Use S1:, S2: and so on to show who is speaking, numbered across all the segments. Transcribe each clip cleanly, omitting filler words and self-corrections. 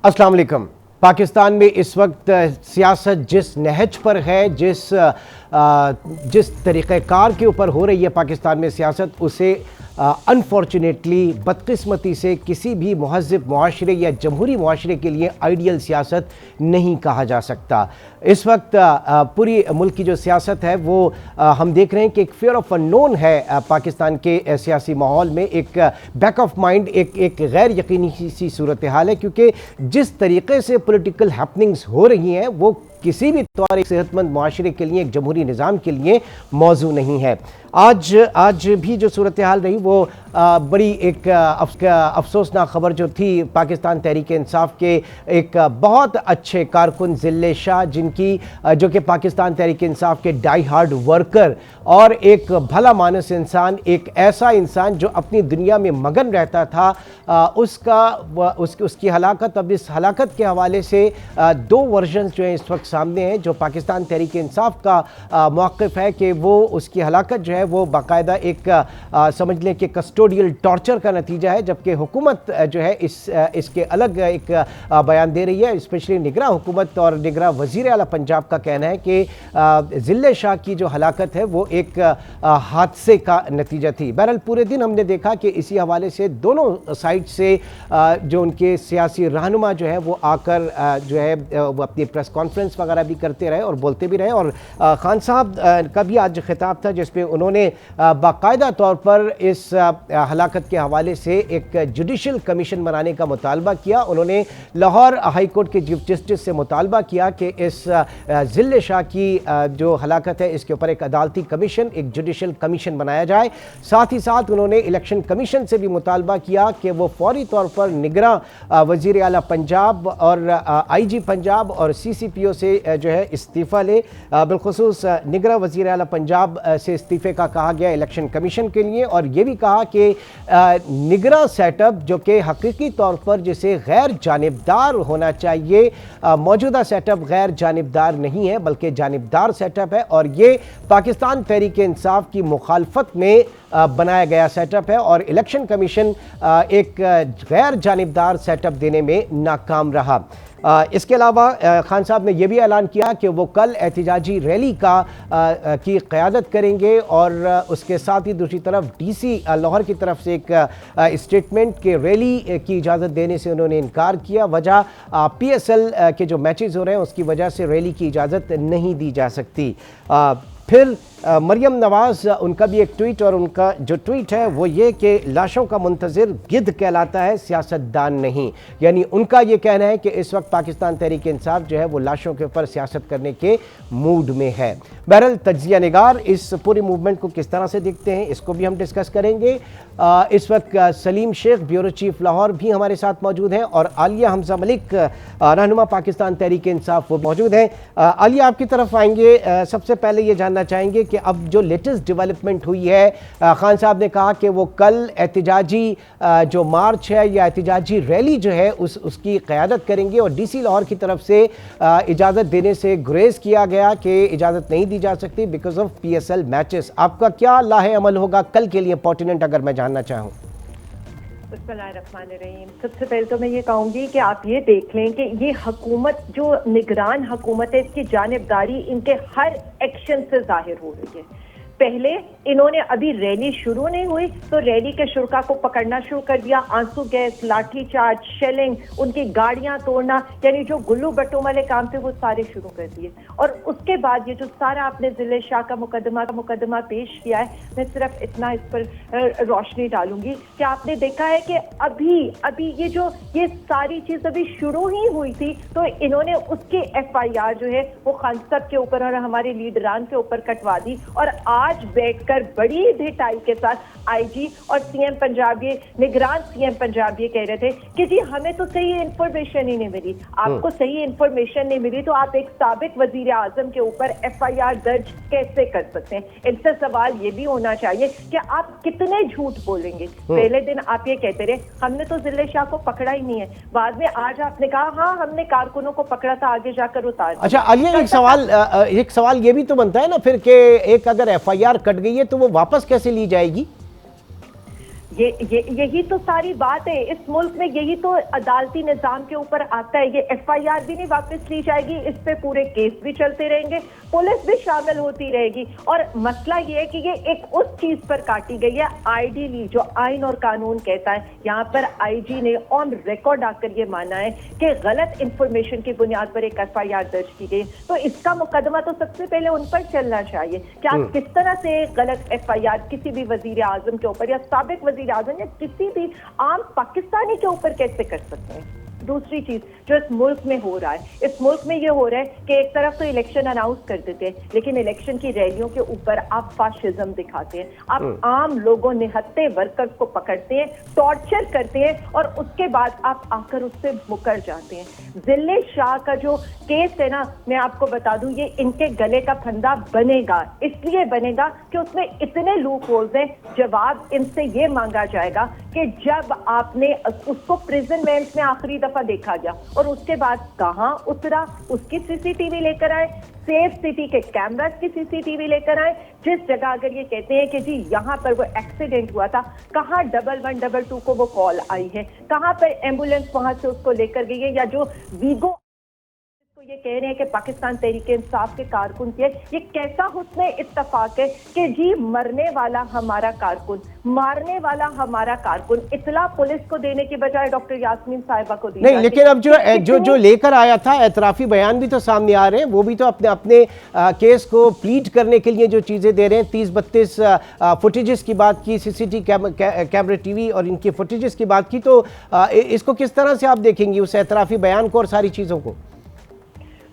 S1: अस्सलाम वालेकुम। पाकिस्तान में इस वक्त सियासत जिस नहज पर है, जिस तरीक़ेकार के ऊपर हो रही है पाकिस्तान में सियासत, उसे अनफॉर्चुनेटली बदकिस्मती से किसी भी महज़िब मुआशरे या जमहूरी मुआशरे के लिए आइडियल सियासत नहीं कहा जा सकता। इस वक्त पूरी मुल्क की जो सियासत है वो हम देख रहे हैं कि एक फियर ऑफ अननोन है पाकिस्तान के सियासी माहौल में। एक बैक ऑफ माइंड, एक गैर यकीनी सी सूरत हाल है, क्योंकि जिस तरीके से पॉलिटिकल हैपनिंग्स हो रही हैं वो किसी भी तौर एक सेहतमंद मुआशरे के लिए, एक जमहूरी निज़ाम के लिए मौजू नहीं है। आज भी जो सूरत हाल रही वो बड़ी एक अफसोसनाक खबर जो थी पाकिस्तान तहरीक इंसाफ के एक बहुत अच्छे कारकुन ज़िल्ले शाह, जो कि पाकिस्तान तहरीक इंसाफ के डाई हार्ड वर्कर और एक भला मानस इंसान, एक ऐसा इंसान जो अपनी दुनिया में मगन रहता था, उसकी हलाकत। अब इस हलाकत के हवाले से दो वर्जन जो है इस वक्त सामने हैं। जो पाकिस्तान तहरीक इंसाफ का मौक़िफ़ है कि वो उसकी हलाकत जो है वो बाकायदा एक समझ लें कि कस्टोडियल टॉर्चर का नतीजा है, जबकि हुकूमत जो है इसके अलग एक बयान दे रही है। स्पेशली निगरां हुकूमत और निगरां वज़ीर आला पंजाब का कहना है कि ज़िल्ले शाह की जो हलाकत है वो एक हादसे का नतीजा थी। बहरहाल पूरे दिन हमने देखा कि इसी हवाले से दोनों साइड से जो उनके सियासी रहनुमा जो है वो आकर जो है वो अपनी प्रेस कॉन्फ्रेंस वगैरह भी करते रहे और बोलते भी रहे। और खान साहब का भी आज खिताब था जिसमें उन्होंने बाकायदा तौर पर इस हलाकत के हवाले से एक जुडिशल कमीशन बनाने का मुतालबा किया। उन्होंने लाहौर हाई कोर्ट के चीफ जस्टिस से मुतालबा किया कि इस ज़िल्ले शाह की जो हलाकत है इसके ऊपर एक अदालती कमीशन, एक जुडिशल कमीशन बनाया जाए। साथ ही साथ उन्होंने इलेक्शन कमीशन से भी मुतालबा किया कि वो फौरी तौर पर निगरां वज़ीर आला पंजाब और IG पंजाब और CCPO से जो है इस्तीफ़ा ले। बिलखुसूस निगरां वज़ीर आला पंजाब से इस्तीफ़े का कहा गया इलेक्शन कमीशन के लिए, और ये भी कहा कि निगरां सेटअप जो कि हकीकी तौर पर जिसे गैर जानिबदार होना चाहिए, मौजूदा सेटअप गैर जानिबदार नहीं है बल्कि जानिबदार सेटअप है, और ये पाकिस्तान तहरीक इंसाफ की मुखालफत में बनाया गया सेटअप है। और इलेक्शन कमीशन एक गैर जानिबदार सेटअप देने में नाकाम रहा। इसके अलावा खान साहब ने यह भी ऐलान किया कि वो कल एहतिजाजी रैली की क़यादत करेंगे, और उसके साथ ही दूसरी तरफ DC लाहौर की तरफ से एक स्टेटमेंट के रैली की इजाज़त देने से उन्होंने इनकार किया। वजह PSL के जो मैचेस हो रहे हैं उसकी वजह से रैली की इजाज़त नहीं दी जा सकती। फिर मरियम नवाज़, उनका भी एक ट्वीट, और उनका जो ट्वीट है वो ये कि लाशों का मुंतज़िर गिद्ध कहलाता है, सियासतदान नहीं। यानी उनका ये कहना है कि इस वक्त पाकिस्तान तहरीक इंसाफ जो है वो लाशों के ऊपर सियासत करने के मूड में है। बहरहाल तज्ज़िया निगार इस पूरी मूवमेंट को किस तरह से देखते हैं इसको भी हम डिस्कस करेंगे। इस वक्त सलीम शेख ब्यूरो चीफ लाहौर भी हमारे साथ मौजूद हैं, और आलिया हमजा मलिक रहनुमा पाकिस्तान तहरीक इंसाफ वो मौजूद हैं। आलिया, आपकी तरफ आएंगे। सबसे पहले ये जानना चाहेंगे कि अब जो लेटेस्ट डेवलपमेंट हुई है, खान साहब ने कहा कि वो कल एहतिजाजी जो मार्च है या एहतिजाजी रैली जो है उसकी क़यादत करेंगे, और DC लाहौर की तरफ से इजाज़त देने से गुरेज किया गया कि इजाज़त नहीं दी जा सकती बिकॉज ऑफ PSL मैचेस। आपका क्या लाहे अमल होगा कल के लिए पर्टिनेंट, अगर मैं जानना चाहूँ?
S2: सबसे पहले तो मैं ये कहूँगी कि आप ये देख लें कि ये हुकूमत जो निगरान हुकूमत है इसकी जानिबदारी इनके हर एक्शन से जाहिर हो रही है। पहले इन्होंने अभी रैली शुरू नहीं हुई तो रैली के शुरा को पकड़ना शुरू कर दिया, आंसू गैस, लाठी चार्ज, शेलिंग, उनकी गाड़ियां तोड़ना, यानी जो गुल्लू बट्टों वाले काम थे वो सारे शुरू कर दिए। और उसके बाद ये जो सारा आपने ज़िले शाह का मुकदमा पेश किया है, मैं सिर्फ इतना इस पर रोशनी डालूंगी कि आपने देखा है कि अभी ये सारी चीज अभी शुरू ही हुई थी तो इन्होंने उसके FIR जो है वो खान साहब के ऊपर और हमारे लीडरान के ऊपर कटवा दी, और आज बैठकर बड़ी ढिठाई के साथ IG और CM पंजाब, ये निगरान CM पंजाब ये कह रहे थे कि जी हमें तो सही इंफॉर्मेशन ही नहीं मिली। आपको सही इंफॉर्मेशन नहीं मिली तो आप एक साबिक वजीर आजम के ऊपर FIR दर्ज कैसे कर सकते हैं? इनसे सवाल ये भी होना चाहिए कि आप कितने झूठ बोलेंगे। पहले दिन आप ये कहते रहे हमने तो ज़िले शाह को पकड़ा ही नहीं है, बाद में आज आपने कहा हाँ हमने कारकुनों को पकड़ा था, आगे जाकर उतार।
S1: अच्छा आलिया, एक सवाल ये भी तो बनता है ना फिर कि एक अगर FIR कट गई है तो वो वापस कैसे ली जाएगी?
S2: यही तो सारी बात है इस मुल्क में, यही तो अदालती निजाम के ऊपर आता है। ये एफआईआर भी नहीं वापस ली जाएगी, इस पे पूरे केस भी चलते रहेंगे, पुलिस भी शामिल होती रहेगी। और मसला ये है कि ये एक उस चीज पर काटी गई है, आइडियली जो आइन और कानून कहता है। यहाँ पर आईजी ने ऑन रिकॉर्ड आकर ये माना है कि गलत इंफॉर्मेशन की बुनियाद पर एक एफआईआर दर्ज की गई, तो इसका मुकदमा तो सबसे पहले उन पर चलना चाहिए कि आप किस तरह से गलत एफआईआर किसी भी वजीर आजम के ऊपर या साबिक वजीर आजम या किसी भी आम पाकिस्तानी के ऊपर कैसे कर सकते हैं। दूसरी चीज जो इस मुल्क में हो रहा है, इस मुल्क में ये हो रहा है कि एक तरफ तो इलेक्शन अनाउंस कर देते हैं, लेकिन इलेक्शन की रैलियों के ऊपर आप फाशिज्म दिखाते हैं, आप आम लोगों निहत्ते वर्कर्स को पकड़ते हैं, टॉर्चर करते हैं और उसके बाद आप आकर उससे मुकर जाते हैं। जिले शाह का जो केस है ना, मैं आपको बता दूं, ये इनके गले का फंदा बनेगा, इसलिए बनेगा कि उसमें इतने लूप होल्स हैं। जवाब इनसे ये मांगा जाएगा कि जब आपने उसको प्रिजन वेंट में आखिरी दफा देखा गया और उसके बाद कहां उतरा, उसकी सीसीटीवी लेकर आए, सेफ सिटी के कैमरास की सीसीटीवी लेकर आए। जिस जगह अगर ये कहते हैं कि जी यहाँ पर वो एक्सीडेंट हुआ था, कहाँ 1112 को वो कॉल आई है, कहाँ पर एम्बुलेंस वहां से उसको लेकर गई है, या जो वीगो ये कह रहे हैं कि पाकिस्तान तहरीक इंसाफ के कारकुन थे, ये कैसा हुस्न इत्तफाक है कि जी मरने वाला हमारा कारकुन, मारने वाला हमारा कारकुन, इतला पुलिस को देने के बजाय डॉक्टर यास्मीन साहिबा को दी
S1: नहीं। लेकिन अब जो लेकर आया था एतराफी बयान भी तो सामने आ रहे हैं, वो भी तो अपने केस को प्लीड करने के लिए जो चीजें दे रहे हैं। 30-32 फुटेजेस की बात की, सीसीटीवी कैमरे टीवी और इनकी फुटेजेस की बात की, तो इसको किस तरह से आप देखेंगी उस एतराफी बयान को और सारी चीजों को?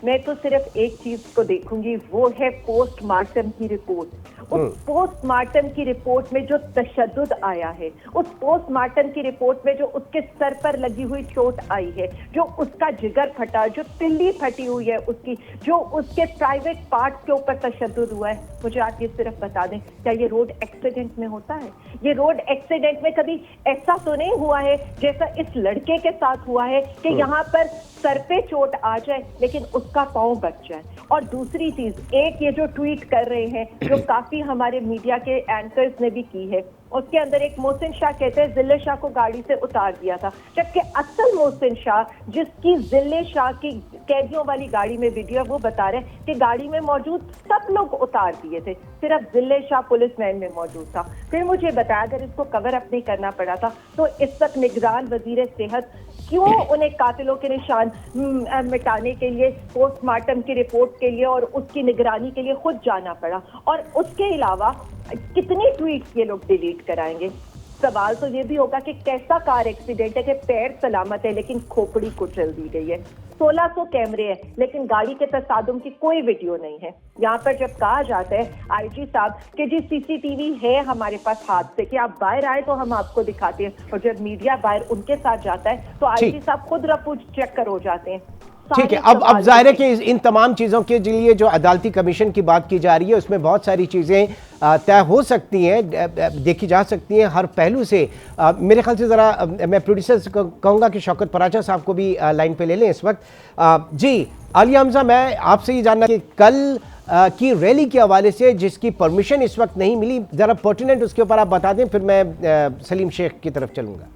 S2: मैं तो सिर्फ एक चीज को देखूंगी, वो है पोस्टमार्टम की रिपोर्ट। उस पोस्टमार्टम की रिपोर्ट में जो तशद्दुद आया है, उस पोस्टमार्टम की रिपोर्ट में जो उसके सर पर लगी हुई चोट आई है, जो उसका जिगर फटा, जो तिल्ली फटी हुई है उसकी, जो उसके प्राइवेट पार्ट्स के ऊपर तशद्दुद हुआ है, मुझे आप ये सिर्फ बता दें, क्या ये रोड एक्सीडेंट में होता है? ये रोड एक्सीडेंट में कभी ऐसा तो नहीं हुआ है जैसा इस लड़के के साथ हुआ है कि यहाँ पर सर पे चोट आ जाए लेकिन उसका पांव बच जाए। और दूसरी चीज, एक ये जो ट्वीट कर रहे हैं, जो काफी हमारे मीडिया के एंकर्स ने भी की है, उसके अंदर एक मोहसिन शाह कहते हैं जिले शाह को गाड़ी से उतार दिया था, जबकि असल मोहसिन शाह जिसकी जिले शाह की कैदियों वाली गाड़ी में वीडियो, वो बता रहे हैं कि गाड़ी में मौजूद सब लोग उतार दिए थे, सिर्फ जिले शाह पुलिस वैन में मौजूद था। फिर मुझे बताया अगर इसको कवर अप नहीं करना पड़ा था तो इस वक्त निगरान वजीर सेहत क्यों उन्हें कातिलों के निशान मिटाने के लिए, पोस्टमार्टम की रिपोर्ट के लिए और उसकी निगरानी के लिए खुद जाना पड़ा? और उसके अलावा कितने ट्वीट्स ये लोग डिलीट कराएंगे? सवाल तो ये भी होगा कि कैसा कार एक्सीडेंट है कि पैर सलामत है लेकिन खोपड़ी कुचल दी गई है। 1600 कैमरे हैं लेकिन गाड़ी के तसादुम की कोई वीडियो नहीं है। यहाँ पर जब कहा जाता है आईजी साहब कि जी सीसीटीवी है हमारे पास हाथ से, कि आप बाहर आए तो हम आपको दिखाते हैं, और जब मीडिया बाहर उनके साथ जाता है तो आईजी साहब खुद रफू चेक हो जाते हैं।
S1: ठीक है, अब जाहिर है कि इन तमाम चीज़ों के लिए जो अदालती कमीशन की बात की जा रही है उसमें बहुत सारी चीज़ें तय हो सकती हैं, देखी जा सकती हैं हर पहलू से। मेरे ख्याल से ज़रा मैं प्रोड्यूसर से कहूँगा कि शौकत पराचा साहब को भी लाइन पे ले लें इस वक्त। जी अली हमजा, मैं आपसे ये जानना कि कल की रैली के हवाले से जिसकी परमिशन इस वक्त नहीं मिली, ज़रा पर्टिनेंट उसके ऊपर आप बता दें, फिर मैं सलीम शेख की तरफ चलूँगा।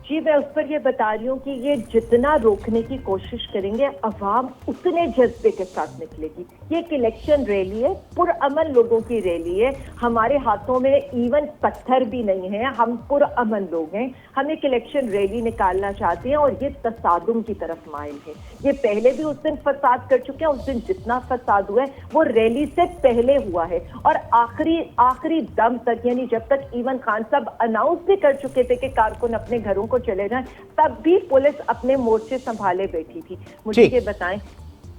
S2: जी मैं उस पर ये बता रही हूँ कि ये जितना रोकने की कोशिश करेंगे अवाम उतने जज्बे के साथ निकलेगी। ये एक इलेक्शन रैली है, पुरअमन लोगों की रैली है, हमारे हाथों में इवन पत्थर भी नहीं है, हम पुरअमन लोग हैं, हम एक इलेक्शन रैली निकालना चाहते हैं और ये तसादुम की तरफ माइल है। ये पहले भी उस दिन फसाद कर चुके हैं, उस दिन जितना फसाद हुआ है वो रैली से पहले हुआ है और आखिरी दम तक, यानी जब तक ईवन खान साहब अनाउंस भी कर चुके थे कि कारकुन अपने घरों को चले जाएं, तब भी पुलिस अपने मोर्चे संभाले बैठी थी। मुझे ये बताएं।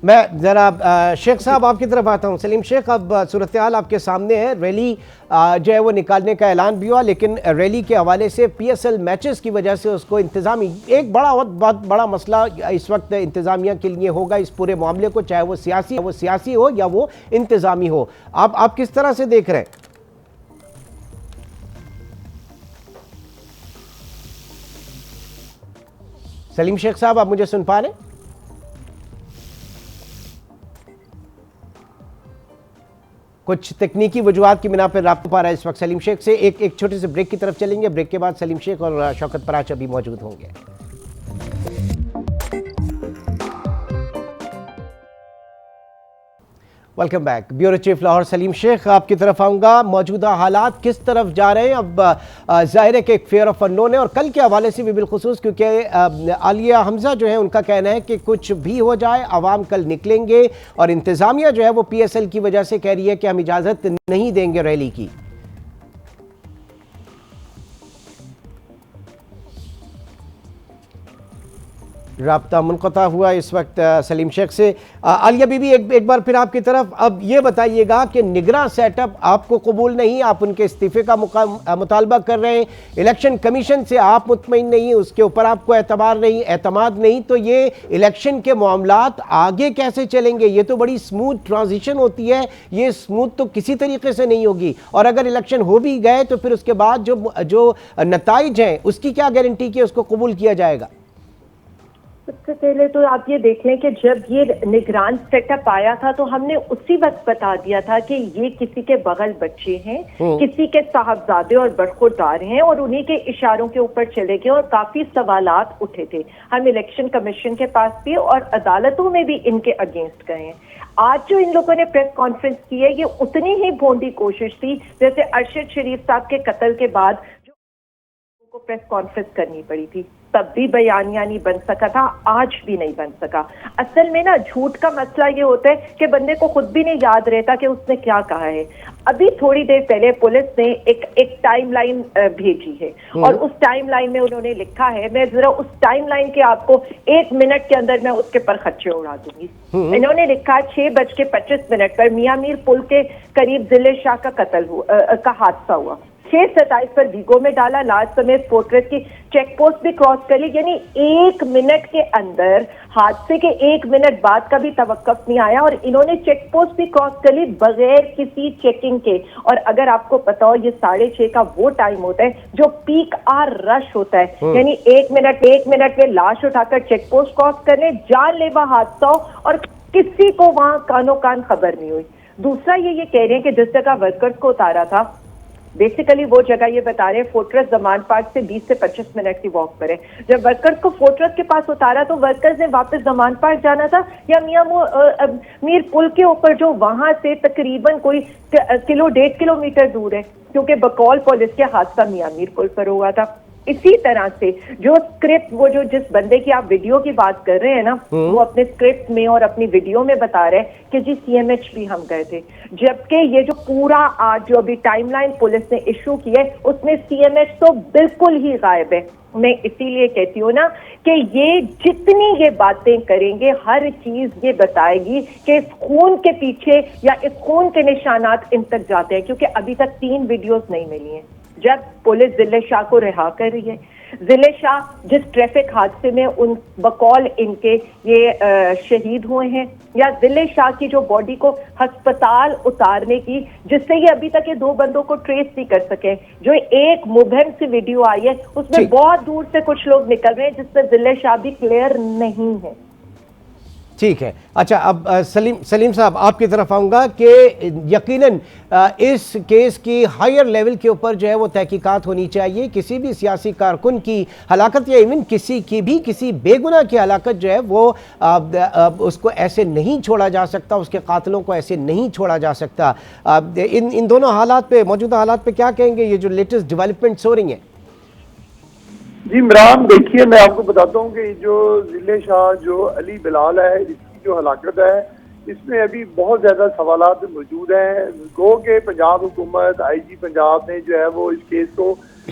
S1: मैं जरा शेख साहब आपकी तरफ आता हूं। सलीम शेख, अब सूरत हाल आपके सामने है। रैली जो है वो निकालने का ऐलान भी हुआ, लेकिन रैली के हवाले से PSL मैचेस की वजह से उसको इंतजामी एक बहुत बड़ा मसला इस वक्त इंतजामिया के लिए होगा इस पूरे मामले को, चाहे वो सियासी हो या वो इंतजामी हो। आप किस तरह से देख रहे हैं? सलीम शेख साहब, आप मुझे सुन पा रहे हैं? कुछ तकनीकी वजूहात की बिना पर रब्ता पा रहा है इस वक्त सलीम शेख से। एक छोटे से ब्रेक की तरफ चलेंगे। ब्रेक के बाद सलीम शेख और शौकत पराच अभी मौजूद होंगे। Welcome back. Bureau chief Lahore Saleem Sheikh, आपकी तरफ आऊँगा। मौजूदा हालात किस तरफ जा रहे हैं? अब ज़ाहिर है कि एक फेयर ऑफ अननोन है, और कल के हवाले से भी बिलखुसूस, क्योंकि आलिया हमजा जो है उनका कहना है कि कुछ भी हो जाए अवाम कल निकलेंगे, और इंतज़ामिया जो है वो PSL की वजह से कह रही है कि हम इजाज़त नहीं देंगे रैली की। राब्ता मुनक़ता हुआ इस वक्त सलीम शेख से। आलिया बीबी, एक बार फिर आपकी तरफ। अब ये बताइएगा कि निगरान सेटअप आपको कबूल नहीं, आप उनके इस्तीफे का मुतालबा कर रहे हैं, इलेक्शन कमीशन से आप मुतमईन नहीं, उसके ऊपर आपको एतमाद नहीं, तो ये इलेक्शन के मामलात आगे कैसे चलेंगे? ये तो बड़ी स्मूथ ट्रांजिशन होती है, ये स्मूथ तो किसी तरीके से नहीं होगी। और अगर इलेक्शन हो भी गए तो फिर उसके बाद जो नताइज हैं उसकी क्या गारंटी कि उसको कबूल किया जाएगा?
S2: सबसे पहले तो आप ये देख लें कि जब ये निगरान सेटअप आया था तो हमने उसी वक्त बता दिया था कि ये किसी के बगल बच्चे हैं, किसी के साहबजादे और बरखुरदार हैं, और उन्हीं के इशारों के ऊपर चले गए, और काफी सवालात उठे थे। हम इलेक्शन कमीशन के पास भी और अदालतों में भी इनके अगेंस्ट गए हैं। आज जो इन लोगों ने प्रेस कॉन्फ्रेंस की है, ये उतनी ही भोंडी कोशिश थी जैसे अरशद शरीफ साहब के कत्ल के बाद को प्रेस कॉन्फ्रेंस करनी पड़ी थी, तब भी बयानिया नहीं बन सका था, आज भी नहीं बन सका। असल में ना झूठ का मसला ये होता है कि बंदे को खुद भी नहीं याद रहता कि उसने क्या कहा है। अभी थोड़ी देर पहले पुलिस ने एक टाइमलाइन भेजी है, और उस टाइमलाइन में उन्होंने लिखा है, मैं जरा उस टाइमलाइन के आपको 1 मिनट के अंदर मैं उसके पर खच्चे उड़ा दूंगी। इन्होंने लिखा 6:25 पर मियां मीर पुल के करीब जिले शाह का कत्ल हुआ का हादसा हुआ। 6:27 पर वीगो में डाला, लाज समेत फोर्ट्रेस की चेक पोस्ट भी क्रॉस कर ली। यानी 1 मिनट के अंदर, हादसे के 1 मिनट बाद का भी तवक्कुफ नहीं आया, और इन्होंने चेक पोस्ट भी क्रॉस कर ली बगैर किसी चेकिंग के। और अगर आपको पता हो, ये 6:30 का वो टाइम होता है जो पीक आर रश होता है, यानी 1 मिनट में लाश उठाकर चेक पोस्ट क्रॉस करने, जानलेवा हादसा हो और किसी को वहां कानो कान खबर नहीं हुई। दूसरा ये कह रहे हैं कि जिस जगह वर्कर्स को उतारा था, बेसिकली वो जगह ये बता रहे हैं फोर्ट्रेस जमान पार्क से 20 से 25 मिनट की वॉक पर है। जब वर्कर्स को फोर्ट्रेस के पास उतारा तो वर्कर्स ने वापस जमान पार्क जाना था, या मियां मीर पुल के ऊपर जो वहां से तकरीबन कोई 1.5 किलोमीटर दूर है, क्योंकि बकौल पुलिस के हादसा मियां मीर पुल पर हुआ था। इसी तरह से जो स्क्रिप्ट, वो जो जिस बंदे की आप वीडियो की बात कर रहे हैं ना, वो अपने स्क्रिप्ट में और अपनी वीडियो में बता रहे हैं कि जी CMH भी हम गए थे, जबकि ये जो पूरा आज जो अभी टाइमलाइन पुलिस ने इशू की है उसमें CMH तो बिल्कुल ही गायब है। मैं इसीलिए कहती हूँ ना कि ये जितनी ये बातें करेंगे, हर चीज ये बताएगी कि इस खून के पीछे या इस खून के निशानात इन तक जाते हैं, क्योंकि अभी तक 3 वीडियोस नहीं मिली हैं। जब पुलिस जिले शाह को रिहा कर रही है, जिले शाह जिस ट्रैफिक हादसे में उन बकौल इनके ये शहीद हुए हैं, या जिले शाह की जो बॉडी को अस्पताल उतारने की, जिससे ये अभी तक ये 2 बंदों को ट्रेस नहीं कर सके, जो एक मुबहम सी वीडियो आई है उसमें बहुत दूर से कुछ लोग निकल रहे हैं जिससे जिले शाह भी क्लियर नहीं है।
S1: ठीक है, अच्छा, अब सलीम साहब आपकी तरफ आऊँगा कि यकीनन इस केस की हायर लेवल के ऊपर जो है वो तहकीकात होनी चाहिए। किसी भी सियासी कारकुन की हलाकत या इवन किसी बेगुनाह की हलाकत जो है वो उसको ऐसे नहीं छोड़ा जा सकता, उसके कातलों को ऐसे नहीं छोड़ा जा सकता। इन दोनों हालात पे, मौजूदा हालात पे क्या कहेंगे, ये जो लेटेस्ट डेवलपमेंट्स हो रही हैं?
S3: जी इमरान, देखिए मैं आपको बताता हूँ कि जो जिले शाह, जो अली बिलाल है, इसकी जो हलाकत है, इसमें अभी बहुत ज़्यादा सवालात मौजूद हैं। गो के पंजाब हुकूमत, IG पंजाब ने जो है वो इस केस को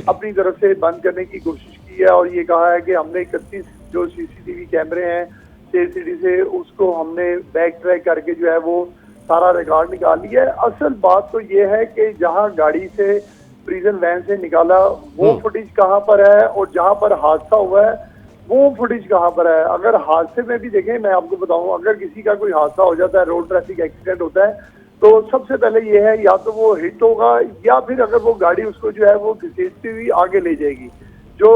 S3: अपनी तरफ से बंद करने की कोशिश की है, और ये कहा है कि हमने 31 जो CCTV कैमरे हैं स्टेट सिटी से, उसको हमने बैक ट्रैक करके जो है वो सारा रिकॉर्ड निकाल लिया है। असल बात तो ये है कि जहाँ गाड़ी से, प्रिजन वैन से निकाला, वो फुटेज कहाँ पर है, और जहाँ पर हादसा हुआ है वो फुटेज कहाँ पर है। अगर हादसे में भी देखें, मैं आपको बताऊं, अगर किसी का कोई हादसा हो जाता है, रोड ट्रैफिक एक्सीडेंट होता है, तो सबसे पहले ये है या तो वो हिट होगा, या फिर अगर वो गाड़ी उसको जो है वो घसीटती हुई आगे ले जाएगी। जो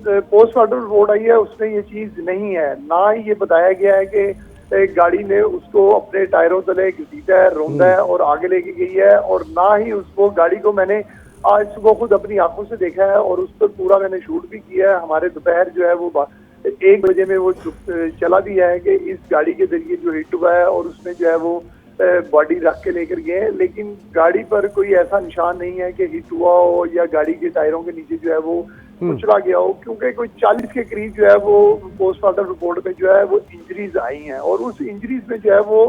S3: पोस्टमार्टम रिपोर्ट आई है उसमें ये चीज नहीं है, ना ही ये बताया गया है कि एक गाड़ी ने उसको अपने टायरों तले घसीटा है, रौंदा है और आगे लेके गई है। और ना ही उसको गाड़ी को मैंने आज सुबह खुद अपनी आंखों से देखा है और उस पर पूरा मैंने शूट भी किया है। हमारे दोपहर जो है वो 1 बजे में वो चला भी है कि इस गाड़ी के जरिए जो हिट हुआ है और उसमें जो है वो बॉडी रख के लेकर गए हैं, लेकिन गाड़ी पर कोई ऐसा निशान नहीं है कि हिट हुआ हो या गाड़ी के टायरों के नीचे जो है वो कुचला गया हो, क्योंकि कोई 40 के करीब जो है वो पोस्टमार्टम रिपोर्ट में जो है वो इंजरीज आई हैं और उस इंजरीज में जो है वो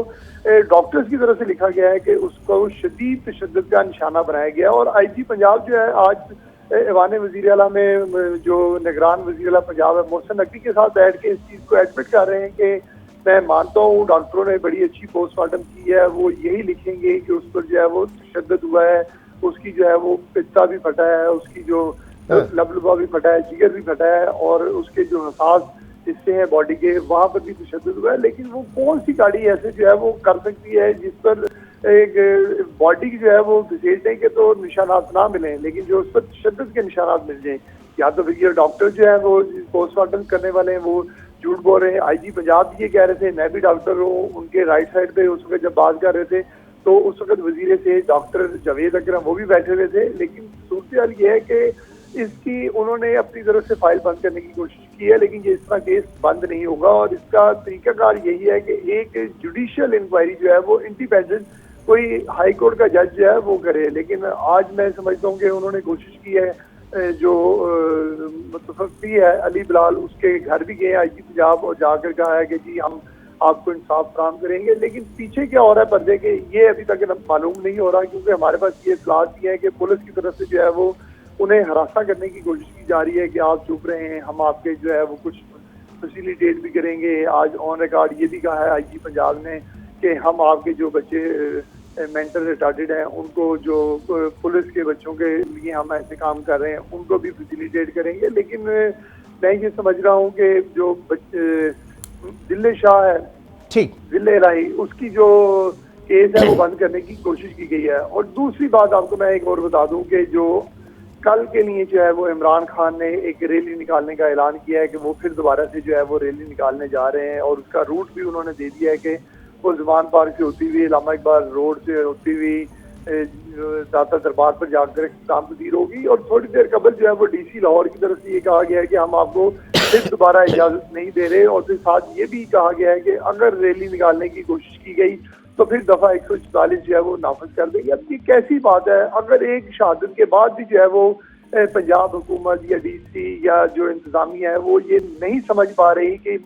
S3: डॉक्टर्स की तरफ से लिखा गया है कि उसको शदीद तशद्दुद का निशाना बनाया गया। और आईजी पंजाब जो है आज ऐवान वज़ीर आला में जो निगरान वज़ीर आला पंजाब है मोहसिन नकवी के साथ बैठ के इस चीज़ को एडमिट कर रहे हैं कि मैं मानता हूँ डॉक्टरों ने बड़ी अच्छी पोस्टमार्टम की है, वो यही लिखेंगे कि उस पर जो है वो तशद्दुद हुआ है, उसकी जो है वो पित्ता भी फटा है, उसकी जो लबलबा भी फटा है, जिगर भी फटा है और उसके जो हसास हिस्से हैं बॉडी के वहाँ पर भी तशद्दुद हुआ है। लेकिन वो कौन सी गाड़ी ऐसे जो है वो कर सकती है जिस पर एक बॉडी की जो है वो घसीटने के तो निशानात ना मिले लेकिन जो उस पर तशद्दुद के निशानात मिल जाए। या तो फिर ये डॉक्टर जो है वो पोस्टमार्टम करने वाले हैं वो झूठ बोल रहे हैं। आईजी पंजाब भी ये कह रहे थे, मैं भी डॉक्टर हूँ, उनके राइट साइड पे उस वक्त जब बात कर रहे थे तो उस वक्त वजीर से डॉक्टर जावेद अकरम वो भी बैठे हुए थे। लेकिन सूरत हाल ये है कि इसकी उन्होंने अपनी तरफ से फाइल बंद करने की कोशिश की है, लेकिन ये इसका केस बंद नहीं होगा और इसका तरीकाकार यही है कि एक जुडिशियल इंक्वायरी जो है वो इंडिपेंडेंट कोई हाई कोर्ट का जज जो है वो करे। लेकिन आज मैं समझता हूँ कि उन्होंने कोशिश की है, जो मुतफक्की है अली बिलाल उसके घर भी गए आईजी पंजाब और जाकर कहा है कि जी हम आपको इंसाफ काम करेंगे। लेकिन पीछे क्या हो रहा है पर्दे के ये अभी तक मालूम नहीं हो रहा, क्योंकि हमारे पास ये इत्तलात भी है कि पुलिस की तरफ से जो है वो उन्हें हरासा करने की कोशिश की जा रही है कि आप चुप रहे हैं, हम आपके जो है वो कुछ फैसिलिटेट भी करेंगे। आज ऑन रिकॉर्ड ये भी कहा है आईजी पंजाब ने कि हम आपके जो बच्चे मेंटल रिटार्डेड हैं उनको जो पुलिस के बच्चों के लिए हम ऐसे काम कर रहे हैं उनको भी फैसिलिटेट करेंगे। लेकिन मैं ये समझ रहा हूँ कि जो दिल्ले शाह है
S1: ठीक
S3: दिल्ले इलाही उसकी जो केस है वो बंद करने की कोशिश की गई है। और दूसरी बात आपको मैं एक और बता दूं कि जो कल के लिए जो है वो इमरान खान ने एक रैली निकालने का ऐलान किया है कि वो फिर दोबारा से जो है वो रैली निकालने जा रहे हैं और उसका रूट भी उन्होंने दे दिया है कि वो ज़ुबान पार्क से होती हुई इलामा इकबाल रोड से होती हुई दाता दरबार पर जाकर इख्तिताम पजीर होगी। और थोड़ी देर कबल जो है वो डीसी लाहौर की तरफ से ये कहा गया है कि हम आपको फिर दोबारा इजाज़त नहीं दे रहे और फिर साथ ये भी कहा गया है कि अगर रैली निकालने की कोशिश की गई तो फिर दफ़ा 144 जो है वो नाफिज कर देंगे। अब ये कैसी बात है, अगर एक शहादत के बाद भी जो है वो पंजाब हुकूमत या डीसी या जो इंतजामिया है वो ये नहीं समझ पा रही कि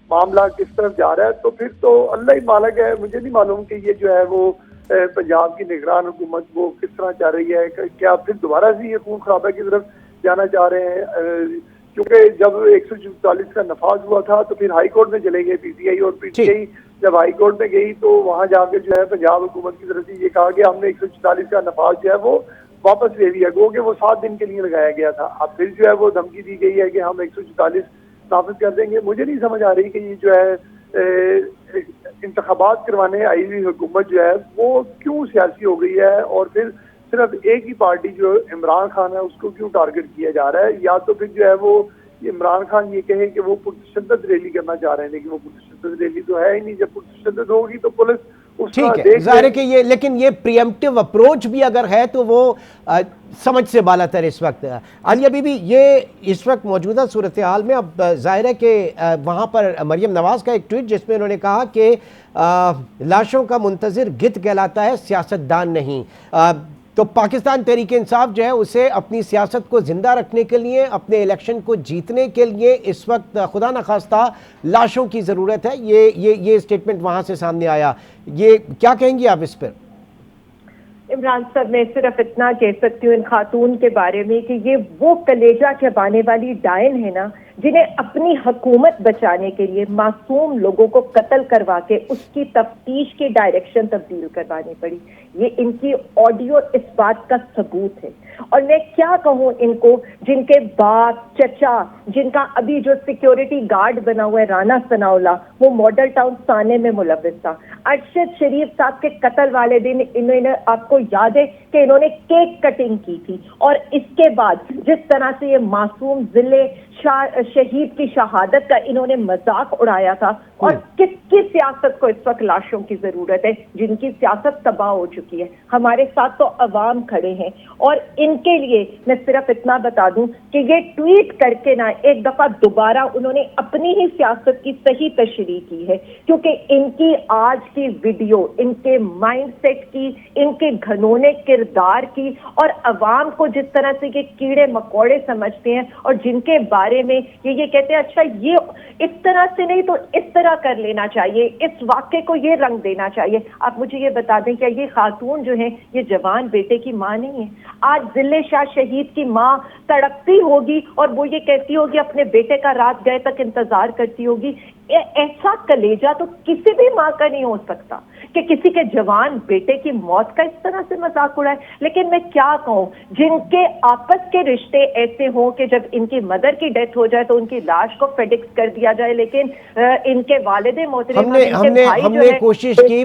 S3: मामला किस तरफ जा रहा है, तो फिर तो अल्लाह ही मालिक है। मुझे नहीं मालूम कि ये जो है वो पंजाब की निगरान हुकूमत वो किस तरह चाह रही है, क्या फिर दोबारा से ये खून खराबे की तरफ जाना चाह रहे हैं। क्योंकि जब 144 का नफाज हुआ था तो फिर हाई कोर्ट में चले गए पीटीआई और पीटीआई जब हाई कोर्ट में गई तो वहां जाकर जो है पंजाब हुकूमत की तरफ से ये कहा गया हमने 144 का नफाज जो है वो वापस ले लिया, गो कि वो 7 दिन के लिए लगाया गया था। अब फिर जो है वो धमकी दी गई है कि हम 144 नाफिज कर देंगे। मुझे नहीं समझ आ रही कि ये जो है इंतखाबात करवाने आई हुई हुकूमत जो है वो क्यों सियासी हो गई है और फिर सिर्फ एक ही पार्टी जो इमरान खान है उसको क्यों टारगेट किया जा रहा है। या तो फिर जो है वो इमरान खान ये कहे कि वो पुरतशद्दुद रैली करना चाह रहे हैं, लेकिन वो पुरतशद्दुद रैली तो है ही नहीं। जब पुरतशद्दुद होगी तो पुलिस
S1: ठीक है, जाहिर है कि ये, लेकिन ये प्रिएम्प्टिव अप्रोच भी अगर है तो वो समझ से बालातर इस वक्त। आलिया बीबी, ये इस वक्त मौजूदा सूरत हाल में अब जाहिर है कि वहाँ पर मरियम नवाज का एक ट्वीट जिसमें उन्होंने कहा कि लाशों का मुंतज़िर गिद्ध कहलाता है, सियासतदान नहीं। तो पाकिस्तान तहरीक इंसाफ जो है उसे अपनी सियासत को ज़िंदा रखने के लिए, अपने इलेक्शन को जीतने के लिए इस वक्त खुदा न खास्ता लाशों की ज़रूरत है। ये स्टेटमेंट वहाँ से सामने आया, ये क्या कहेंगी आप इस पर?
S2: इमरान साहब, मैं सिर्फ इतना कह सकती हूँ इन खातून के बारे में कि ये वो कलेजा चबाने वाली डायन है ना जिन्हें अपनी हुकूमत बचाने के लिए मासूम लोगों को कत्ल करवा के उसकी तफ्तीश की डायरेक्शन तब्दील करवानी पड़ी। ये इनकी ऑडियो इस बात का सबूत है। और मैं क्या कहूँ इनको, जिनके बाप चचा, जिनका अभी जो सिक्योरिटी गार्ड बना हुआ है राना सनाउल्लाह, वो मॉडल टाउन साने में मुलव्विस था। अरशद शरीफ साहब के कत्ल वाले दिन इन्होंने, आपको याद है कि इन्होंने केक कटिंग की थी और इसके बाद जिस तरह से ये मासूम जिले शहीद की शहादत का इन्होंने मजाक उड़ाया था और किस किस सियासत को इस वक्त लाशों की जरूरत है, जिनकी सियासत तबाह हो चुकी है। हमारे साथ तो अवाम खड़े हैं और इनके लिए मैं सिर्फ इतना बता दूं कि ये ट्वीट करके ना एक दफा दोबारा उन्होंने अपनी ही सियासत की सही तशरीह की है, क्योंकि इनकी आज की वीडियो इनके माइंडसेट की, इनके घनौने किरदार की और अवाम को जिस तरह से ये कीड़े मकोड़े समझते हैं और जिनके बारे में ये कहते हैं अच्छा ये इस तरह से नहीं तो इस तरह कर लेना चाहिए, इस वाक्य को ये रंग देना चाहिए। आप मुझे ये बता दें, क्या ये खातून जो है ये जवान बेटे की मां नहीं है? आज जिले शाह शहीद की मां तड़पती होगी और वो ये कहती होगी अपने बेटे का रात गए तक इंतजार करती होगी। ऐसा कलेजा तो किसी भी मां का नहीं हो सकता कि किसी के जवान बेटे की मौत का इस तरह से मजाक उड़ाए। लेकिन मैं क्या कहूं, जिनके आपस के रिश्ते ऐसे हों कि जब इनकी मदर की डेथ हो जाए तो उनकी लाश को फेडिक्स कर दिया जाए, लेकिन इनके वालिदे मोहतरम
S1: हमने कोशिश की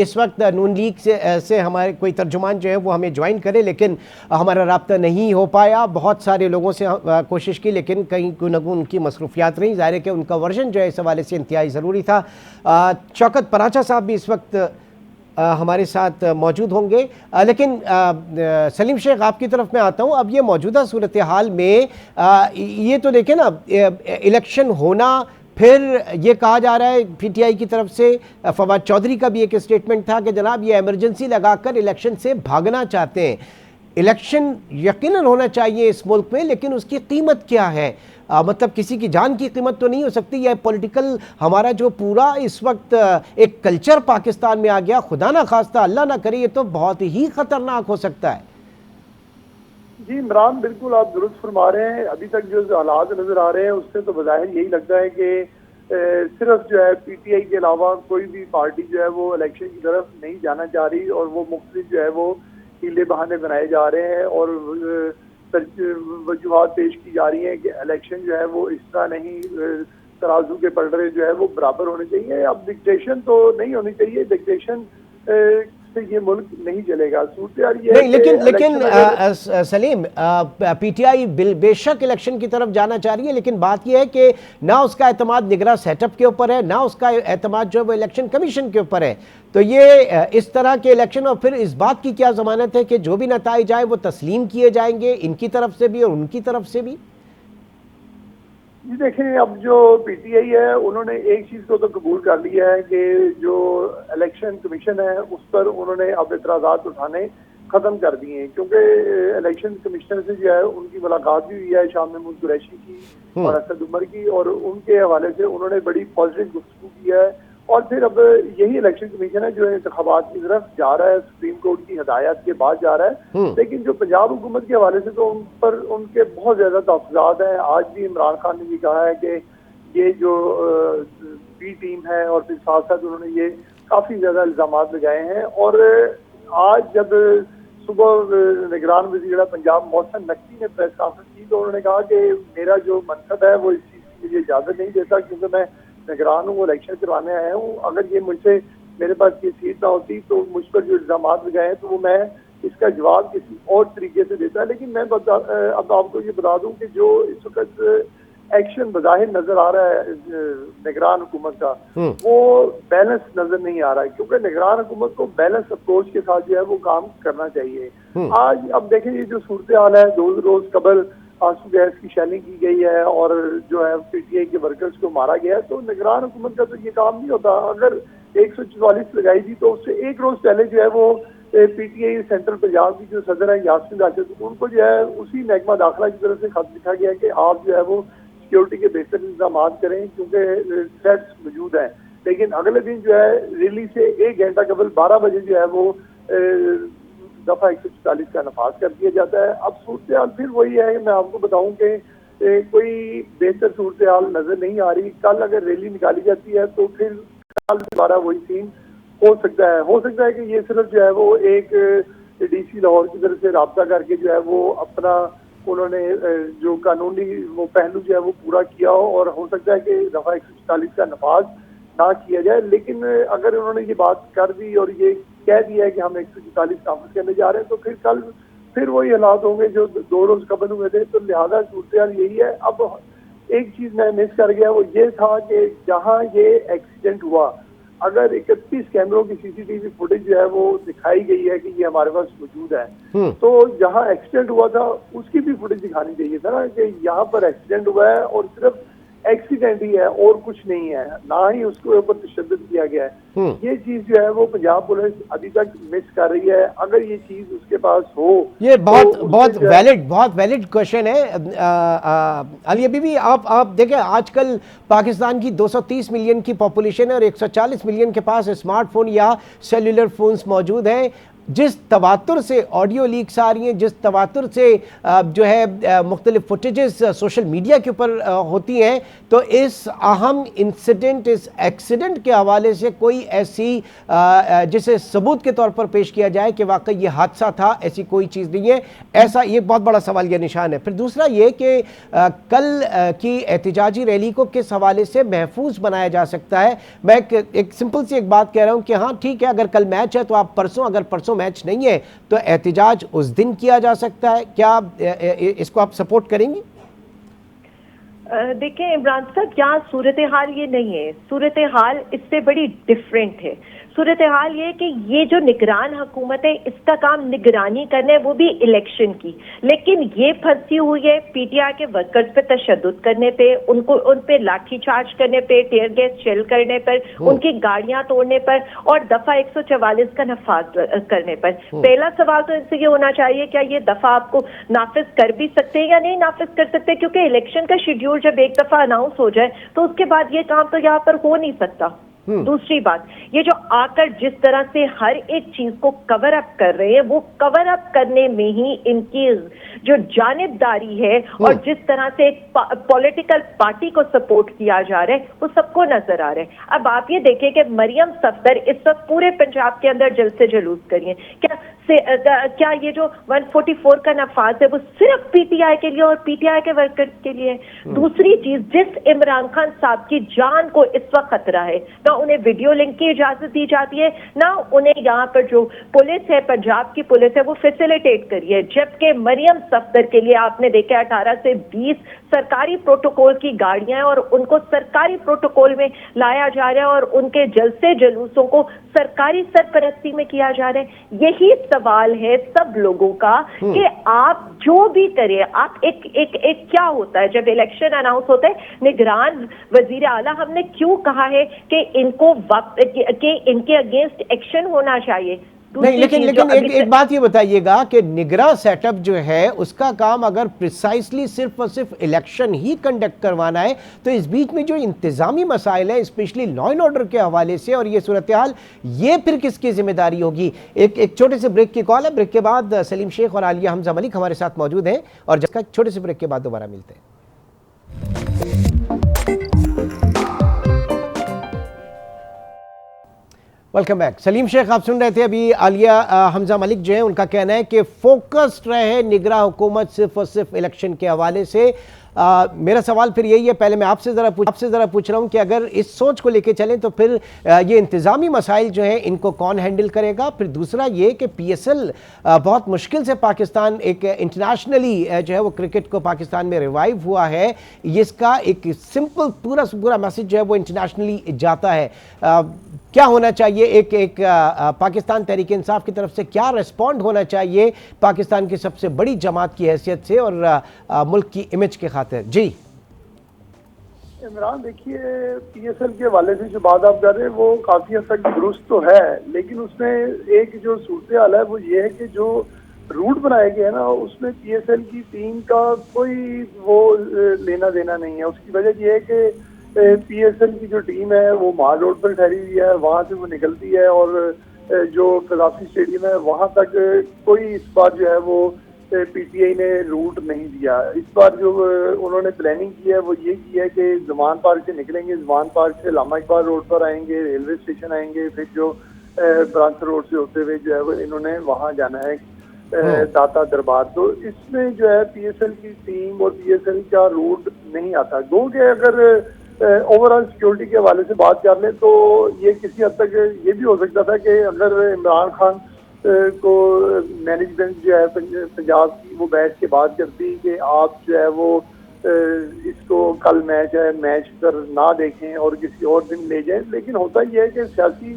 S1: इस वक्त नून लीग से हमारे कोई तर्जुमान जो है वो हमें ज्वाइन करे, लेकिन हमारा राब्ता नहीं हो पाया। बहुत सारे लोगों से कोशिश की लेकिन कहीं न कहीं उनकी मसरूफियात रही। ज़ाहिर है कि उनका वर्जन जो है इस हवाले से इंतहाई ज़रूरी था। शौकत पराचा साहब भी इस वक्त हमारे साथ मौजूद होंगे, लेकिन सलीम शेख आपकी तरफ मैं आता हूं। अब ये मौजूदा सूरत हाल में ये तो देखें ना, इलेक्शन होना, फिर ये कहा जा रहा है पीटीआई की तरफ से, फवाद चौधरी का भी एक स्टेटमेंट था कि जनाब ये इमरजेंसी लगाकर इलेक्शन से भागना चाहते हैं। इलेक्शन यकीनन होना चाहिए इस मुल्क में, लेकिन उसकी कीमत क्या है? मतलब किसी की जान की कीमत तो नहीं हो सकती। यह पॉलिटिकल हमारा जो पूरा इस वक्त एक कल्चर पाकिस्तान में आ गया, खुदा ना खास्ता अल्लाह ना करे, ये तो बहुत ही खतरनाक हो सकता है।
S3: जी इमरान, बिल्कुल आप दुरुस्त फरमा रहे हैं। अभी तक जो हालात नजर आ रहे हैं उससे तो बज़ाहिर यही लगता है कि सिर्फ जो है पीटीआई के अलावा कोई भी पार्टी जो है वो इलेक्शन की तरफ नहीं जाना चाह रही और वो मुख्तलिफ जो है वो हीले बहाने बनाए जा रहे हैं और वजूहात पेश की जा रही हैं कि इलेक्शन जो है वो इस तरह नहीं, तराजू के पलड़े जो है वो बराबर होने चाहिए। अब डिक्टेशन तो नहीं होनी चाहिए, डिक्टेशन से ये मुल्क नहीं चलेगा। सूरत ये
S1: नहीं, लेकिन सलीम, पीटीआई बेशक इलेक्शन की तरफ जाना चाह रही है, लेकिन बात यह है कि ना उसका एतमाद निगरान सेटअप के ऊपर है, ना उसका एतमाद जो है वो इलेक्शन कमीशन के ऊपर है। तो ये इस तरह के इलेक्शन, और फिर इस बात की क्या जमानत है कि जो भी नताइज आए वो तस्लीम किए जाएंगे इनकी तरफ से भी और उनकी तरफ से भी?
S3: जी देखें, अब जो पीटीआई है उन्होंने एक चीज को तो कबूल कर लिया है कि जो इलेक्शन कमीशन है उस पर उन्होंने अब एतराजात उठाने खत्म कर दिए हैं, क्योंकि इलेक्शन कमिश्नर से जो है उनकी मुलाकात भी हुई है शाह महमूद कुरैशी की और असद उमर की, और उनके हवाले से उन्होंने बड़ी पॉजिटिव गुफ्तगू की है। और फिर अब यही इलेक्शन कमीशन है जो इंतखाबात की तरफ जा रहा है, सुप्रीम कोर्ट की हिदायत के बाद जा रहा है। लेकिन जो पंजाब हुकूमत के हवाले से तो उन पर उनके बहुत ज्यादा तहफ़्फ़ुज़ात हैं। आज भी इमरान खान ने भी कहा है कि ये जो बी टीम है, और फिर साथ साथ उन्होंने ये काफी ज्यादा इल्जामात लगाए हैं। और आज जब सुबह निगरान वज़ीर पंजाब मोहसिन नकवी ने प्रेस कॉन्फ्रेंस की तो उन्होंने कहा कि मेरा जो मनसब है वो इस चीज की मुझे इजाजत नहीं देता, क्योंकि मैं निगरान हूँ, इलेक्शन करवाने आया हूँ। अगर ये मुझसे मेरे पास ये सीट ना होती तो मुझ पर जो इल्जामात लगाए हैं तो वो मैं इसका जवाब किसी और तरीके से देता। लेकिन मैं अब आपको ये बता दूं कि जो इस वक्त एक्शन बज़ाहिर नजर आ रहा है निगरान हुकूमत का, वो बैलेंस नजर नहीं आ रहा है, क्योंकि निगरान हुकूमत को बैलेंस अप्रोच के साथ जो है वो काम करना चाहिए। आज अब देखें ये जो सूरत हाल है, रोज कबल आंसू गैस की शेलिंग की गई है और जो है पीटीआई के वर्कर्स को मारा गया है, तो निगरान हुकूमत का तो ये काम नहीं होता। अगर 144 लगाई थी तो उससे एक रोज पहले जो है वो पीटीआई सेंट्रल पंजाब की जो सदर है यासीन राशिद, उनको जो है उसी महकमा दाखिला की तरफ से खत लिखा गया कि आप जो है वो सिक्योरिटी के बेहतर इंतजाम करें क्योंकि थ्रेट्स मौजूद हैं। लेकिन अगले दिन जो है रैली से 1 घंटा कबल 12 बजे जो है वो दफा 144 का नफाज कर दिया जाता है। अब सूरत हाल फिर वही है, मैं आपको बताऊं कि कोई बेहतर सूरत हाल नजर नहीं आ रही। कल अगर रैली निकाली जाती है तो फिर कल दोबारा वही सीन हो सकता है कि ये सिर्फ जो है वो एक डीसी लाहौर की तरफ से राब्ता करके जो है वो अपना उन्होंने जो कानूनी वो पहलू जो है वो पूरा किया हो, और हो सकता है कि दफा 144 का नफाज ना किया जाए। लेकिन अगर उन्होंने ये बात कर दी और ये कह दिया है कि हम 144 नाफिज करने जा रहे हैं तो फिर कल फिर वही हालात होंगे जो 2 रोज कबल हुए थे। तो लिहाजा सूरत हाल यही है। अब एक चीज मैं मिस कर गया, वो ये था कि जहां ये एक्सीडेंट हुआ, अगर 31 कैमरों की सीसीटीवी फुटेज जो है वो दिखाई गई है कि ये हमारे पास मौजूद है, तो जहां एक्सीडेंट हुआ था उसकी भी फुटेज दिखानी चाहिए था ना, कि यहाँ पर एक्सीडेंट हुआ है और सिर्फ एक्सीडेंट ही है और कुछ नहीं है, ना ही उसके ऊपर तशद्दुद किया गया है। ये चीज जो है वो पंजाब पुलिस अभी तक मिस कर रही है। अगर ये चीज उसके पास हो,
S1: ये बहुत
S3: तो
S1: बहुत वैलिड क्वेश्चन है। अली बीबी, आप देखें, आजकल पाकिस्तान की 230 मिलियन की पॉपुलेशन है और 140 मिलियन के पास स्मार्टफोन या सेल्युलर फोन्स मौजूद हैं। जिस तवातुर से ऑडियो लीक्स आ रही हैं, जिस तवातुर से जो है मुख्तलिफ फुटेजेस सोशल मीडिया के ऊपर होती हैं, तो इस अहम इंसिडेंट, इस एक्सीडेंट के हवाले से कोई ऐसी जिसे सबूत के तौर पर पेश किया जाए कि वाकई ये हादसा था, ऐसी कोई चीज़ नहीं है। ऐसा ये बहुत बड़ा सवाल या निशान है। फिर दूसरा ये कि कल की एहतिजाजी रैली को किस हवाले से महफूज बनाया जा सकता है। मैं एक सिंपल सी एक बात कह रहा हूँ कि हाँ ठीक है, अगर कल मैच है तो आप परसों, अगर परसों मैच नहीं है तो एहतिजाज उस दिन किया जा सकता है। क्या इसको आप सपोर्ट करेंगी?
S2: देखिए इमरान साहब, यहाँ सूरत हाल ये नहीं है, सूरत हाल इससे बड़ी डिफरेंट है। सूरत हाल ये कि ये जो निगरान हुकूमत है, इसका काम निगरानी करना है, वो भी इलेक्शन की, लेकिन ये फंसी हुई है पीटीआई के वर्कर्स पे तशद्दुद करने पे, उनको उन पे लाठी चार्ज करने पे, टेयर गैस शेल करने पर, उनकी गाड़ियां तोड़ने पर और दफा 144 का नफाज करने पर। पहला सवाल तो इनसे ये होना चाहिए, क्या ये दफा आपको नाफिज कर भी सकते हैं या नहीं नाफिज कर सकते, क्योंकि इलेक्शन का शेड्यूल जब एक दफा अनाउंस हो जाए तो उसके बाद ये काम तो यहाँ पर हो नहीं सकता। दूसरी बात, ये जो आकर जिस तरह से हर एक चीज को कवर अप कर रहे हैं, वो कवर अप करने में ही इनकी जो जानिबदारी है और जिस तरह से एक पॉलिटिकल पार्टी को सपोर्ट किया जा रहा है, वो सबको नजर आ रहा है। अब आप ये देखें कि मरियम सफदर इस वक्त पूरे पंजाब के अंदर जलसे जुलूस करिए, क्या ये जो 144 का नफाज है वो सिर्फ पीटीआई के लिए और पीटीआई के वर्कर्स के लिए? दूसरी चीज, जिस इमरान खान साहब की जान को इस वक्त खतरा है, ना उन्हें वीडियो लिंक की इजाजत दी जाती है, ना उन्हें यहाँ पर जो पुलिस है, पंजाब की पुलिस है, वो फैसिलिटेट करी है। जबकि मरियम सफदर के लिए आपने देखा 18 से 20 सरकारी प्रोटोकॉल की गाड़ियां हैं और उनको सरकारी प्रोटोकॉल में लाया जा रहा है और उनके जलसे जुलूसों को सरकारी सरपरस्ती में किया जा रहा है। यही सवाल है सब लोगों का कि आप जो भी करें, आप एक क्या होता है जब इलेक्शन अनाउंस होता है, निगरान वजीर आला हमने क्यों कहा है कि इनको वक्त कि इनके अगेंस्ट एक्शन होना चाहिए।
S1: नहीं, लेकिन एक बात ये बताइएगा कि निगरान सेटअप जो है उसका काम अगर प्रिसाइसली सिर्फ और सिर्फ इलेक्शन ही कंडक्ट करवाना है, तो इस बीच में जो इंतजामी मसाइल हैं, स्पेशली लॉ एंड ऑर्डर के हवाले से और ये सूरत हाल, ये फिर किसकी जिम्मेदारी होगी? एक छोटे से ब्रेक की कॉल है। ब्रेक के बाद सलीम शेख और आलिया हमजा मलिक हमारे साथ मौजूद हैं और जिसका छोटे से ब्रेक के बाद दोबारा मिलते हैं। Welcome back. सलीम शेख आप सुन रहे थे अभी। आलिया हमजा मलिक जो है उनका कहना है कि फोकस्ड रहे निगरान हुकूमत सिर्फ और सिर्फ इलेक्शन के हवाले से। मेरा सवाल फिर यही है, पहले मैं आपसे ज़रा पूछ रहा हूँ कि अगर इस सोच को लेके चलें तो फिर ये इंतज़ामी मसाइल जो हैं इनको कौन हैंडल करेगा? फिर दूसरा ये कि पीएसएल बहुत मुश्किल से पाकिस्तान एक इंटरनेशनली जो है वो क्रिकेट को पाकिस्तान में रिवाइव हुआ है, इसका एक सिंपल पूरा मैसेज जो है वो इंटरनेशनली जाता है। क्या होना चाहिए? एक पाकिस्तान तहरीक इंसाफ की तरफ से क्या रिस्पॉन्ड होना चाहिए पाकिस्तान की सबसे बड़ी जमात की हैसियत से और मुल्क की इमेज के खातिर? जी
S3: इमरान, देखिए पीएसएल के हवाले से जो बात आप कर रहे हैं वो काफी हद तक दुरुस्त तो है, लेकिन उसमें एक जो सूरत हाल है वो ये है कि जो रूट बनाया गया है ना, उसमें पीएसएल की टीम का कोई वो लेना देना नहीं है। उसकी वजह यह है कि पीएसएल की जो टीम है वो माल रोड पर ठहरी हुई है, वहां से वो निकलती है और जो कदाफी स्टेडियम है वहां तक कोई इस बार जो है वो पीटीआई ने रूट नहीं दिया। इस बार जो उन्होंने प्लानिंग की है वो ये की है कि जमान पार्क से निकलेंगे, जमान पार्क से लामा इकबाल रोड पर आएंगे, रेलवे स्टेशन आएंगे, फिर जो ब्रांच रोड से होते हुए जो है वो इन्होंने वहां जाना है दाता दरबार। तो इसमें जो है पीएसएल की टीम और पीएसएल का रूट नहीं आता। गो के अगर ओवरऑल सिक्योरिटी के हवाले से बात कर लें तो ये किसी हद तक ये भी हो सकता था कि अगर इमरान खान को मैनेजमेंट जो है पंजाब की वो बैठ के बात करती कि आप जो है वो इसको कल मैच है, मैच पर ना देखें और किसी और दिन ले जाएं। लेकिन होता ये है कि सियासी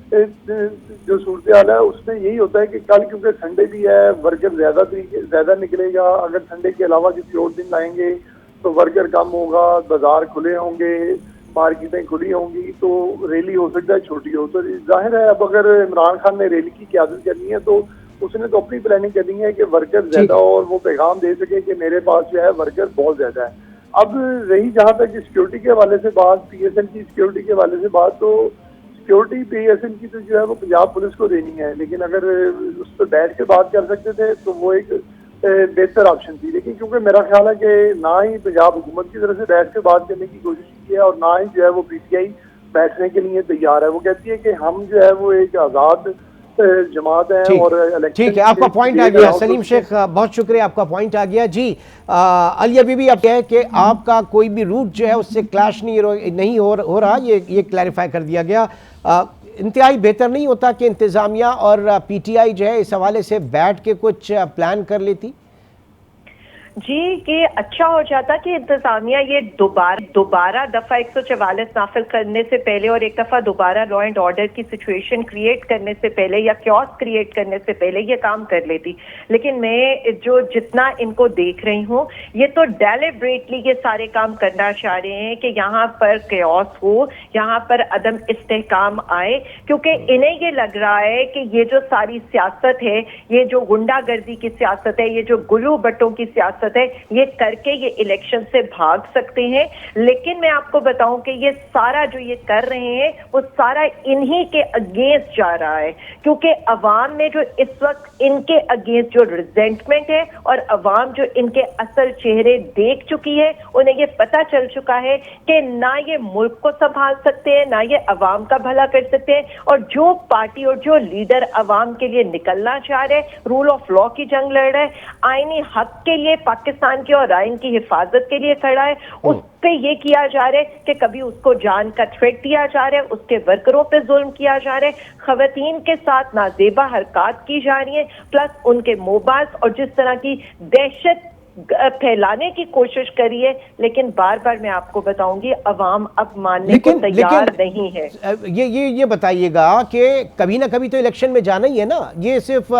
S3: जो सूरत हाल है उसमें यही होता है कि कल क्योंकि संडे भी है, वर्कर ज्यादा निकलेगा। अगर संडे के अलावा किसी और दिन लाएंगे तो वर्कर कम होगा, बाजार खुले होंगे, मार्केटें खुली होंगी, तो रैली हो सकता है छोटी हो। तो जाहिर है अब अगर इमरान खान ने रैली की क़यादत करनी है तो उसने तो अपनी प्लानिंग करनी है कि वर्कर ज्यादा और वो पैगाम दे सके कि मेरे पास जो है वर्कर बहुत ज्यादा है। अब रही जहाँ तक सिक्योरिटी के हवाले से बात, PSN की सिक्योरिटी के हवाले से बात, तो सिक्योरिटी PSN की तो जो है वो पंजाब पुलिस को देनी है। लेकिन अगर उस पर बैठ के बात कर सकते थे तो वो एक बेहतर ऑप्शन थी। लेकिन क्योंकि मेरा ख्याल है कि ना ही पंजाब हुकूमत की तरफ से बैठ के बात करने की कोशिश की है और ना ही जो है वो PTI बैठने के लिए तैयार है। वो कहती है कि हम जो है वो एक आज़ाद जमात है और
S1: ठीक है, आपका पॉइंट आ गया सलीम शेख, बहुत शुक्रिया, आपका पॉइंट आ गया जी। अली अबीबी आप कहें कि आपका कोई भी रूट जो है उससे क्लैश नहीं हो रहा, ये क्लैरिफाई कर दिया गया। इंतहाई बेहतर नहीं होता कि इंतज़ामिया और PTI जो है इस हवाले से बैठ के कुछ प्लान कर लेती?
S2: जी, ये अच्छा हो जाता कि इंतजामिया ये दोबारा दफा 144 नाफिल करने से पहले और एक दफा दोबारा लॉ एंड ऑर्डर की सिचुएशन क्रिएट करने से पहले या क्योस क्रिएट करने से पहले ये काम कर लेती। लेकिन मैं जो जितना इनको देख रही हूँ, ये तो डेलिब्रेटली ये सारे काम करना चाह रहे हैं कि यहाँ पर क्योस हो, यहाँ पर अदम इस्तेहकाम आए, क्योंकि इन्हें ये लग रहा है कि ये जो सारी सियासत है, ये जो गुंडागर्दी की सियासत है, ये जो गुलू बट्टों की सियासत है, ये करके ये इलेक्शन से भाग सकते हैं। लेकिन मैं आपको बताऊं कि ये सारा जो ये कर रहे हैं वो सारा इन्हीं के अगेंस्ट जा रहा है, क्योंकि अवाम में जो इस वक्त इनके अगेंस्ट जो रिजेंटमेंट है और अवाम जो इनके असल चेहरे देख चुकी है, उन्हें ये पता चल चुका है कि ना ये मुल्क को संभाल सकते हैं, ना ये अवाम का भला कर सकते हैं। और जो पार्टी और जो लीडर अवाम के लिए निकलना चाह रहे हैं, रूल ऑफ लॉ की जंग लड़ रहे हैं, आईनी हक के लिए, पाकिस्तान की और आइन की हिफाजत के लिए खड़ा है, उस पे ये किया जा रहा है कि कभी उसको जान का थ्रेट दिया जा रहा है, उसके वर्करों पे जुल्म किया जा रहा है, खवातीन के साथ नाजेबा हरकत की जा रही है, प्लस उनके मोबाइल्स और जिस तरह की दहशत फैलाने की कोशिश करी है। लेकिन बार बार मैं आपको बताऊंगी, अवाम अब मानने को तैयार नहीं है।
S1: ये बताइएगा कि कभी ना कभी तो इलेक्शन में जाना ही है ना। ये सिर्फ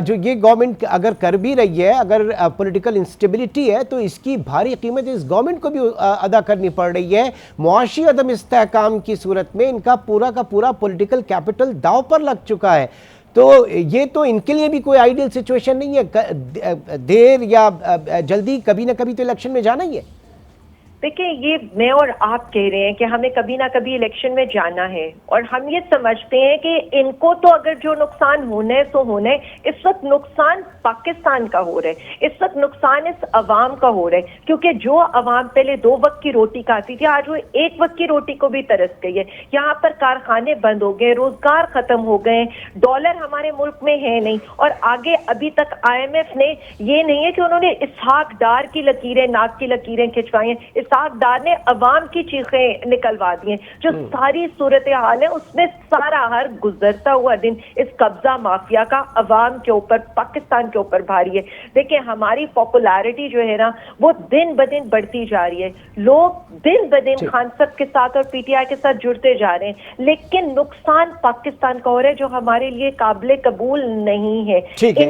S1: जो ये गवर्नमेंट अगर कर भी रही है, अगर पॉलिटिकल इंस्टेबिलिटी है तो इसकी भारी कीमत इस गवर्नमेंट को भी अदा करनी पड़ रही है। मुआशी अदम इस्तेहकाम की सूरत में इनका पूरा का पूरा पॉलिटिकल कैपिटल दांव पर लग चुका है। तो ये तो इनके लिए भी कोई आइडियल सिचुएशन नहीं है। देर या जल्दी कभी ना कभी तो इलेक्शन में जाना ही है।
S2: देखिए, ये मैं और आप कह रहे हैं कि हमें कभी ना कभी इलेक्शन में जाना है, और हम ये समझते हैं कि इनको तो अगर जो नुकसान होना है सो होना है। इस वक्त नुकसान पाकिस्तान का हो रहा है, इस वक्त नुकसान इस अवाम का हो रहा है, क्योंकि जो अवाम पहले 2 वक्त की रोटी खाती थी, आज वो 1 वक्त की रोटी को भी तरस गई है। यहाँ पर कारखाने बंद हो गए, रोजगार खत्म हो गए, डॉलर हमारे मुल्क में है नहीं। और आगे अभी तक IMF ने ये नहीं है कि उन्होंने इसहाक डार की लकीरें, नाक की लकीरें खिंचवाई हैं, इसहाक डार ने अवाम की चीखें निकलवा दी हैं। जो सारी सूरत हाल है उसमें सारा हर गुजरता हुआ दिन इस कब्जा माफिया का अवाम के ऊपर, पाकिस्तान के ऊपर भारी है। देखिए, हमारी पॉपुलैरिटी जो है ना वो दिन ब दिन बढ़ती जा रही है, लोग दिन ब दिन खान साहब के साथ और PTI के साथ जुड़ते जा रहे हैं, लेकिन नुकसान पाकिस्तान का हो रहा है जो हमारे लिए काबिल कबूल नहीं है।
S1: ठीक है,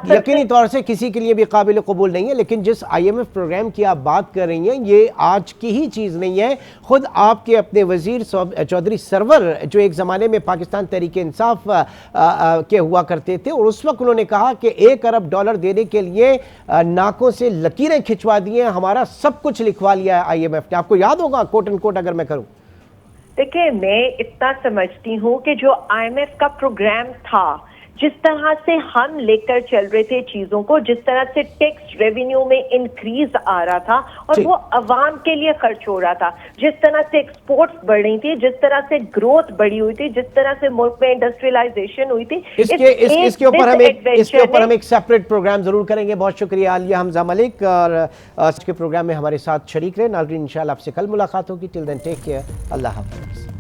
S1: यकीनी तौर से किसी के लिए भी काबिल कबूल नहीं है। लेकिन जिस IMF प्रोग्राम की आप बात कर रही हैं, ये आज की ही चीज नहीं है। खुद आपके अपने वजीर चौधरी सरवर जो एक जमाने में पाकिस्तान तहरीक इंसाफ के हुआ करते थे, और उस वक्त उन्होंने कहा कि $1 अरब देने के लिए नाकों से लकीरें खिंचवा दी हैं, हमारा सब कुछ लिखवा लिया है IMF ने। आपको याद होगा, कोट एंड कोट अगर मैं करूं।
S2: देखिए, मैं इतना समझती हूँ कि जो IMF का प्रोग्राम था, जिस तरह से हम लेकर चल रहे थे चीजों को, जिस तरह से टैक्स रेवेन्यू में इंक्रीज आ रहा था और वो अवाम के लिए खर्च हो रहा था, जिस तरह से एक्सपोर्ट्स बढ़ रही थी, जिस तरह से ग्रोथ बढ़ी हुई थी, जिस तरह से मुल्क में इंडस्ट्रियलाइजेशन हुई थी,
S1: इसके ऊपर हम एक सेपरेट प्रोग्राम जरूर करेंगे। बहुत शुक्रिया आलिया हमजा मलिक, और आज के प्रोग्राम में हमारे साथ शरीक रहे। नाज़रीन, इंशाल्लाह आपसे कल मुलाकात होगी। टिल देन टेक केयर, अल्लाह हाफ़िज़।